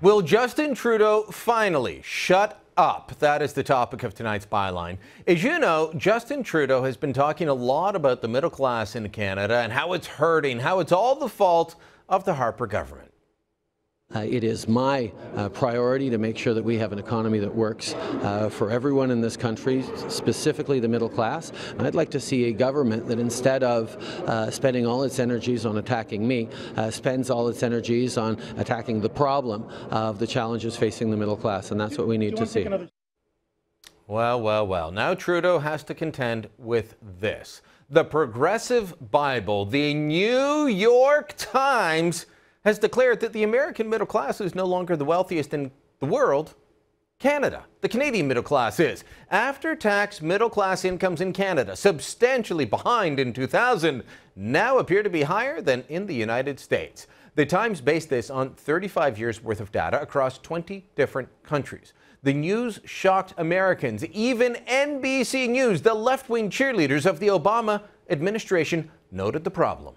Will Justin Trudeau finally shut up? That is the topic of tonight's Byline. As you know, Justin Trudeau has been talking a lot about the middle class in Canada and how it's hurting, how it's all the fault of the Harper government. It is my priority to make sure that we have an economy that works for everyone in this country, specifically the middle class. And I'd like to see a government that, instead of spending all its energies on attacking me, spends all its energies on attacking the problem of the challenges facing the middle class. And that's what we need to see. Well. Now Trudeau has to contend with this. The Progressive Bible, the New York Times, has declared that the American middle class is no longer the wealthiest in the world. Canada, the Canadian middle class, is. After-tax middle-class incomes in Canada, substantially behind in 2000, now appear to be higher than in the United States. The Times based this on 35 years' worth of data across 20 different countries. The news shocked Americans. Even NBC News, the left-wing cheerleaders of the Obama administration, noted the problem.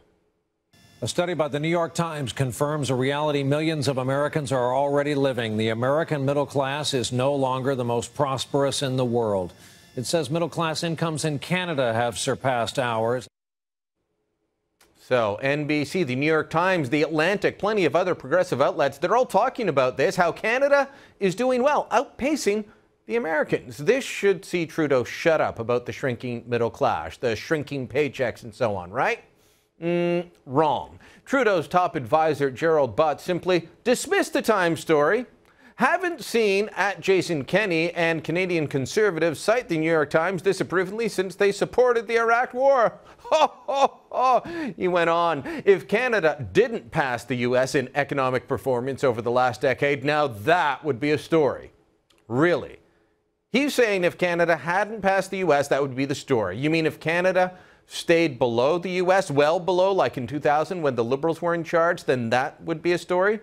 A study by the New York Times confirms a reality millions of Americans are already living. The American middle class is no longer the most prosperous in the world. It says middle class incomes in Canada have surpassed ours. So NBC, the New York Times, the Atlantic, plenty of other progressive outlets, they're all talking about this, how Canada is doing well, outpacing the Americans. This should see Trudeau shut up about the shrinking middle class, the shrinking paychecks and so on, right? Wrong. Trudeau's top advisor, Gerald Butt, simply dismissed the Times story. Haven't seen at Jason Kenney and Canadian Conservatives cite the New York Times disapprovingly since they supported the Iraq War. He went on. If Canada didn't pass the U.S. in economic performance over the last decade, now that would be a story. Really? He's saying if Canada hadn't passed the U.S., that would be the story. You mean if Canada stayed below the U.S., well below, like in 2000 when the Liberals were in charge, then that would be a story?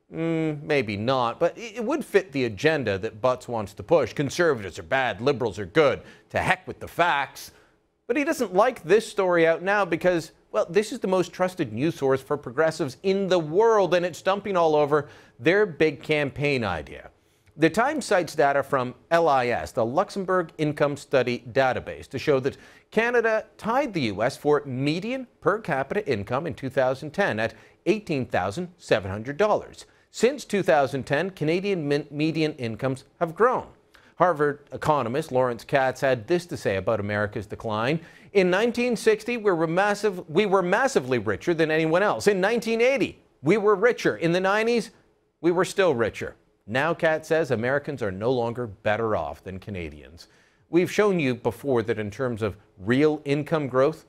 Maybe not, but it would fit the agenda that Butts wants to push. Conservatives are bad, Liberals are good. To heck with the facts. But he doesn't like this story out now because, well, this is the most trusted news source for progressives in the world, and it's dumping all over their big campaign idea. The Times cites data from LIS, the Luxembourg Income Study Database, to show that Canada tied the U.S. for median per capita income in 2010 at $18,700. Since 2010, Canadian median incomes have grown. Harvard economist Lawrence Katz had this to say about America's decline. In 1960, we were massively richer than anyone else. In 1980, we were richer. In the 90s, we were still richer. Now, Katz says, Americans are no longer better off than Canadians. We've shown you before that in terms of real income growth,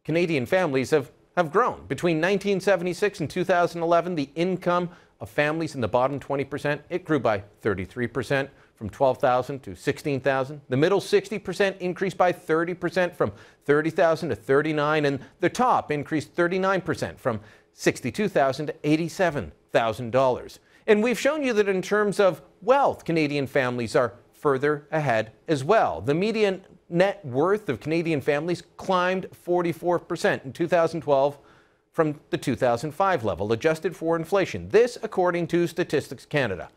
Canadian families have grown. Between 1976 and 2011, the income of families in the bottom 20%, it grew by 33%, from $12,000 to $16,000. The middle 60% increased by 30%, from $30,000 to $39,000, and the top increased 39%, from $62,000 to $87,000. And we've shown you that in terms of wealth, Canadian families are further ahead as well. The median net worth of Canadian families climbed 44% in 2012 from the 2005 level, adjusted for inflation. This, according to Statistics Canada.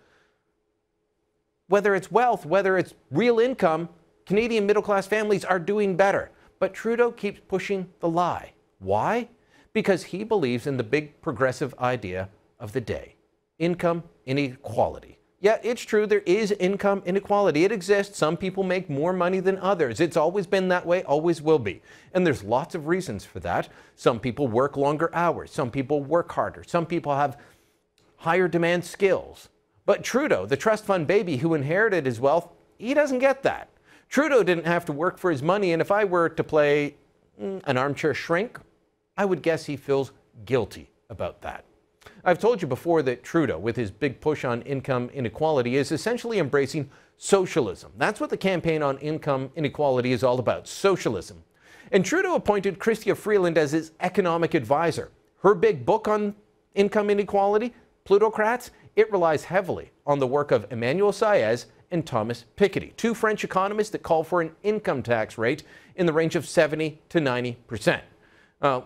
Whether it's wealth, whether it's real income, Canadian middle-class families are doing better. But Trudeau keeps pushing the lie. Why? Because he believes in the big progressive idea of the day. Income inequality. Yeah, it's true, there is income inequality. It exists. Some people make more money than others. It's always been that way, always will be. And there's lots of reasons for that. Some people work longer hours. Some people work harder. Some people have higher demand skills. But Trudeau, the trust fund baby who inherited his wealth, he doesn't get that. Trudeau didn't have to work for his money, and if I were to play an armchair shrink, I would guess he feels guilty about that. I've told you before that Trudeau, with his big push on income inequality, is essentially embracing socialism. That's what the campaign on income inequality is all about, socialism. And Trudeau appointed Chrystia Freeland as his economic advisor. Her big book on income inequality, Plutocrats, it relies heavily on the work of Emmanuel Saez and Thomas Piketty, two French economists that call for an income tax rate in the range of 70 to 90%.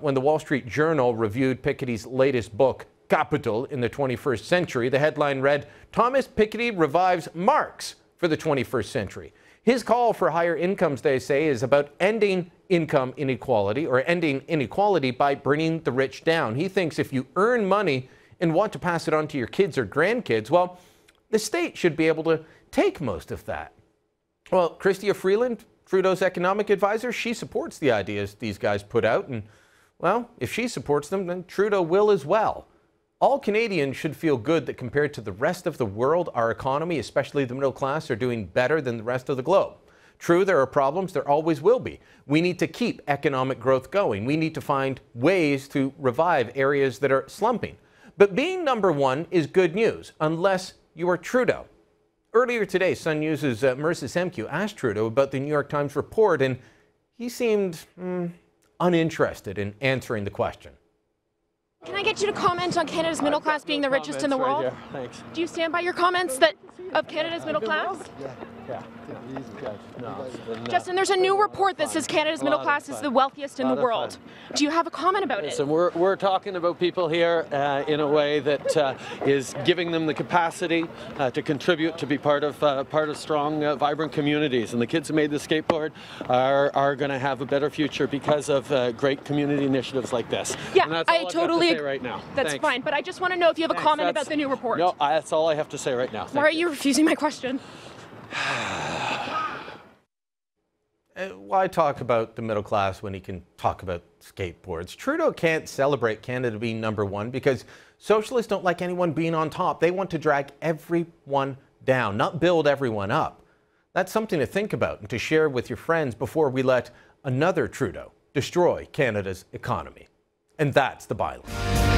When the Wall Street Journal reviewed Piketty's latest book, capital in the 21st century. The headline read, Thomas Piketty revives Marx for the 21st century. His call for higher incomes, they say, is about ending income inequality, or ending inequality by bringing the rich down. He thinks if you earn money and want to pass it on to your kids or grandkids, well, the state should be able to take most of that. Well, Chrystia Freeland, Trudeau's economic advisor, she supports the ideas these guys put out, and well, if she supports them, then Trudeau will as well. All Canadians should feel good that compared to the rest of the world, our economy, especially the middle class, are doing better than the rest of the globe. True, there are problems, there always will be. We need to keep economic growth going. We need to find ways to revive areas that are slumping. But being number one is good news, unless you are Trudeau. Earlier today, Sun News' Marissa Semkiw asked Trudeau about the New York Times report, and he seemed uninterested in answering the question. Can I get you to comment on Canada's middle class being the richest in the world? Right, thanks. Do you stand by your comments of Canada's middle class? Yeah. No, Justin, there's a new report that says Canada's middle class is the wealthiest in the world. Do you have a comment about it? So we're talking about people here in a way that is giving them the capacity to contribute, to be part of strong, vibrant communities. And the kids who made the skateboard are going to have a better future because of great community initiatives like this. Yeah, and that's all I totally agree right now. That's Thanks. fine, but I just want to know if you have a comment about the new report. No, that's all I have to say right now. Why are you refusing my question? Why talk about the middle class when he can talk about skateboards? Trudeau can't celebrate Canada being number one because socialists don't like anyone being on top. They want to drag everyone down, not build everyone up. That's something to think about and to share with your friends before we let another Trudeau destroy Canada's economy. And that's the byline.